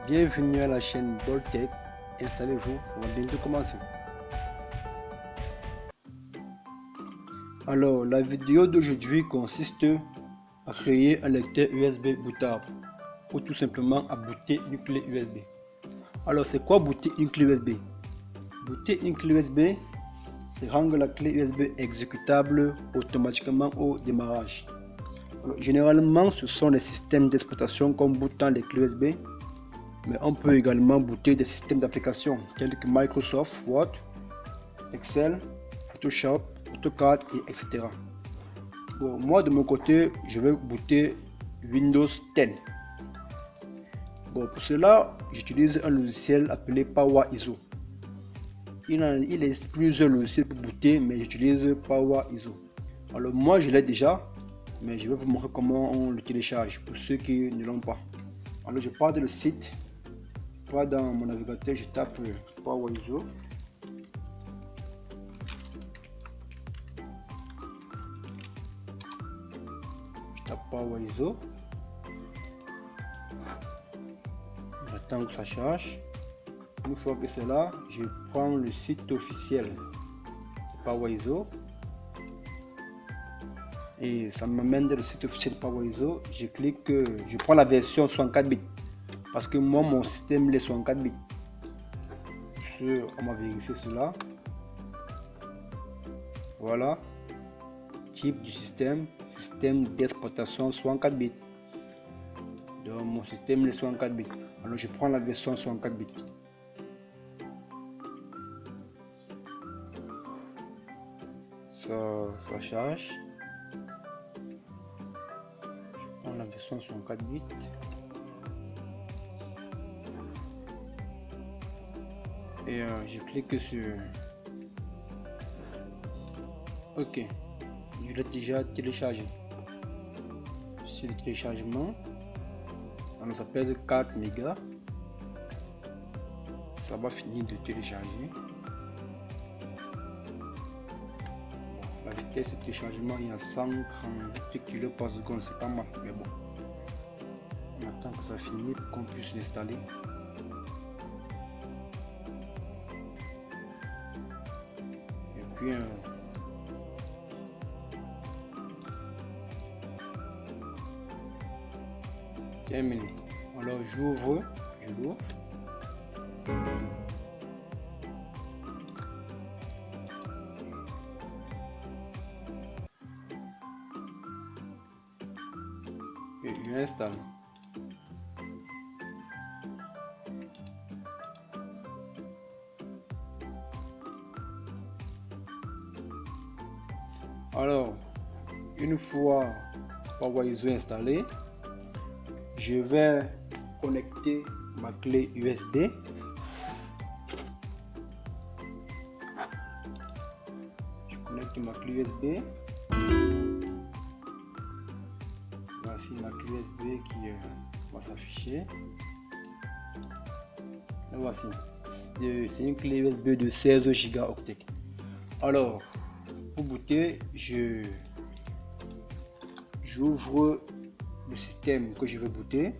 Bienvenue à la chaîne Boltech. Installez-vous, on va bientôt commencer. Alors, la vidéo d'aujourd'hui consiste à créer un lecteur USB bootable ou tout simplement à booter une clé USB. Alors, c'est quoi booter une clé USB? Booter une clé USB, c'est rendre la clé USB exécutable automatiquement au démarrage. Alors, généralement, ce sont les systèmes d'exploitation comme bootant les clés USB. Mais on peut également booter des systèmes d'application tels que Microsoft Word, Excel, Photoshop, AutoCAD et etc. Bon, moi de mon côté, je vais booter Windows 10. Bon, pour cela, j'utilise un logiciel appelé PowerISO. Il existe plusieurs logiciels pour booter, mais j'utilise PowerISO. Alors moi, je l'ai déjà, mais je vais vous montrer comment on le télécharge pour ceux qui ne l'ont pas. Alors je pars de le site. Dans mon navigateur, je tape PowerISO. Je tape PowerISO. J'attends que ça charge. Une fois que c'est là, je prends le site officiel de PowerISO. Et ça m'amène dans le site officiel de PowerISO. Je clique, je prends la version 64 bits. Parce que moi, mon système est 64 bits. On va vérifier cela. Voilà. Type du système d'exploitation 64 bits. Donc mon système est 64 bits. Alors je prends la version 64 bits. Ça charge. Je prends la version 64 bits. Et je clique sur OK. Je l'ai déjà téléchargé. Sur le téléchargement, alors ça pèse 4 mégas. Ça va finir de télécharger. La vitesse de téléchargement est à 138 kg par seconde, c'est pas mal, mais bon. On attend que ça finisse pour qu'on puisse l'installer. Et puis terminé. Alors je l'ouvre. Et je l'installe. Alors, une fois PowerISO installé, je vais connecter ma clé USB. Je connecte ma clé USB. Voici ma clé USB qui va s'afficher. Et voici. C'est une clé USB de 16 Go. Alors, pour booter, j'ouvre le système que je veux booter.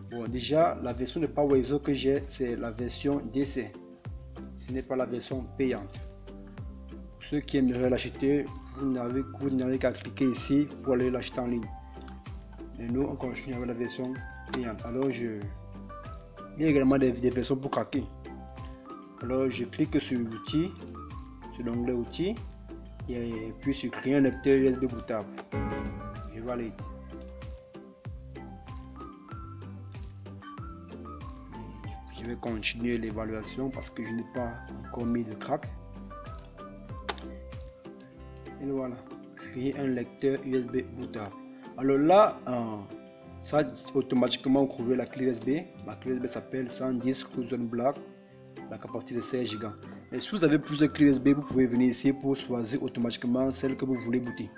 Bon, déjà la version de PowerISO que j'ai, c'est la version DC. Ce n'est pas la version payante. Pour ceux qui aimeraient l'acheter, vous n'avez qu'à cliquer ici pour aller l'acheter en ligne. Et nous, on continue avec la version payante. Alors il y a également des versions pour craquer. Alors je clique sur l'outil, sur l'onglet outils, et puis sur créer un lecteur USB bootable. Je valide. Je vais continuer l'évaluation parce que je n'ai pas encore mis de crack. Et voilà, créer un lecteur USB bootable. Alors là, ça a automatiquement trouvé la clé USB. Ma clé USB s'appelle 110 Cuson Black, la capacité de 16 Go. Et si vous avez plusieurs clés USB, vous pouvez venir ici pour choisir automatiquement celle que vous voulez booter.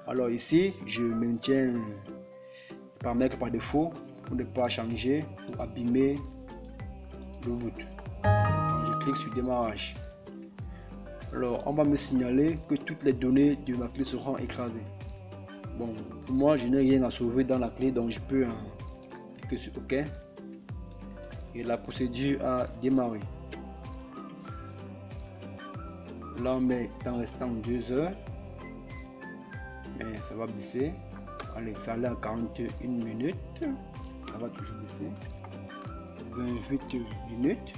Alors ici, je maintiens les paramètres par défaut pour ne pas changer ou abîmer le boot. Je clique sur démarrage. Alors on va me signaler que toutes les données de ma clé seront écrasées. Bon, pour moi, je n'ai rien à sauver dans la clé, donc je peux cliquer sur OK. Et la procédure a démarré. Là, on met temps restant 2 heures. Mais ça va baisser. Allez, ça allait à 41 minutes. Ça va toujours baisser. 28 minutes.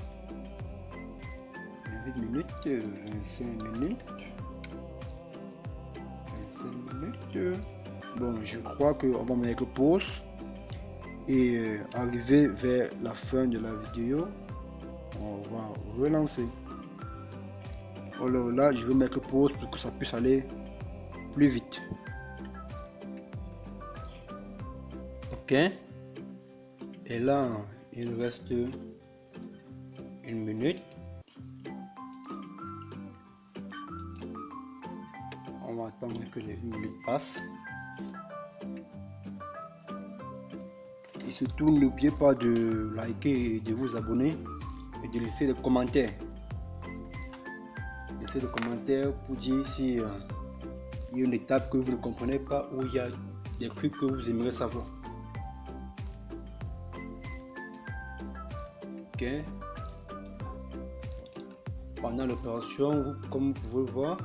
28 minutes. 25 minutes. 25 minutes. Bon, je crois qu'on va mettre pause. Et arriver vers la fin de la vidéo, on va relancer. Alors là, je vais mettre pause pour que ça puisse aller plus vite. Ok. Et là, il reste 1 minute. On va attendre que les 1 minute passent. Et surtout, n'oubliez pas de liker et de vous abonner et de laisser des commentaires. Laissez des commentaires pour dire si il y a une étape que vous ne comprenez pas ou il y a des trucs que vous aimeriez savoir. Ok. Pendant l'opération, comme vous pouvez voir,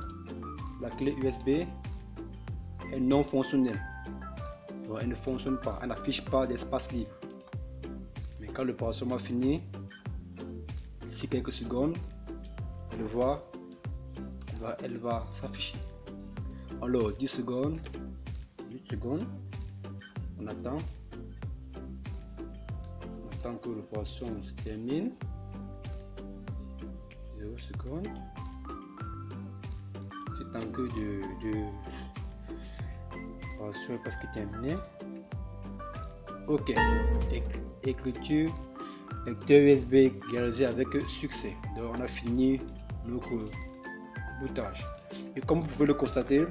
la clé USB est non fonctionnelle. Donc, elle ne fonctionne pas, elle n'affiche pas d'espace libre. Mais quand l'opération va finir, d'ici quelques secondes, elle va s'afficher. Alors 10 secondes, 8 secondes, on attend que l'opération se termine. 0 secondes. C'est tant que l'opération est presque terminée. Ok. Écriture lecteur USB réalisé avec succès. Donc on a fini notre boutage. Et comme vous pouvez le constater,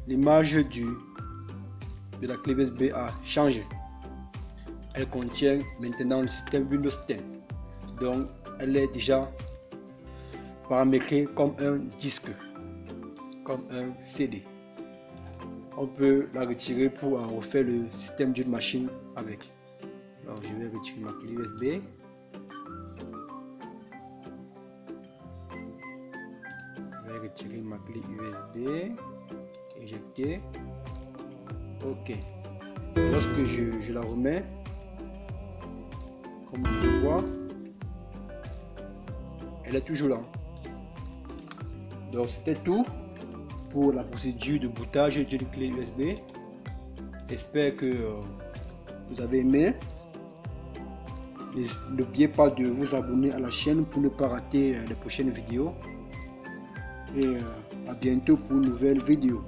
l'image de la clé USB a changé. Elle contient maintenant le système Windows 10. Donc elle est déjà paramétrée comme un disque, comme un CD. On peut la retirer pour refaire le système d'une machine avec. Alors je vais retirer ma clé USB. Je vais retirer ma clé USB. Éjecter. Ok. Lorsque je la remets, comme vous pouvez voir, elle est toujours là. Donc c'était tout pour la procédure de bootage d'une clé USB. J'espère que vous avez aimé. N'oubliez pas de vous abonner à la chaîne pour ne pas rater les prochaines vidéos. Et à bientôt pour une nouvelle vidéo.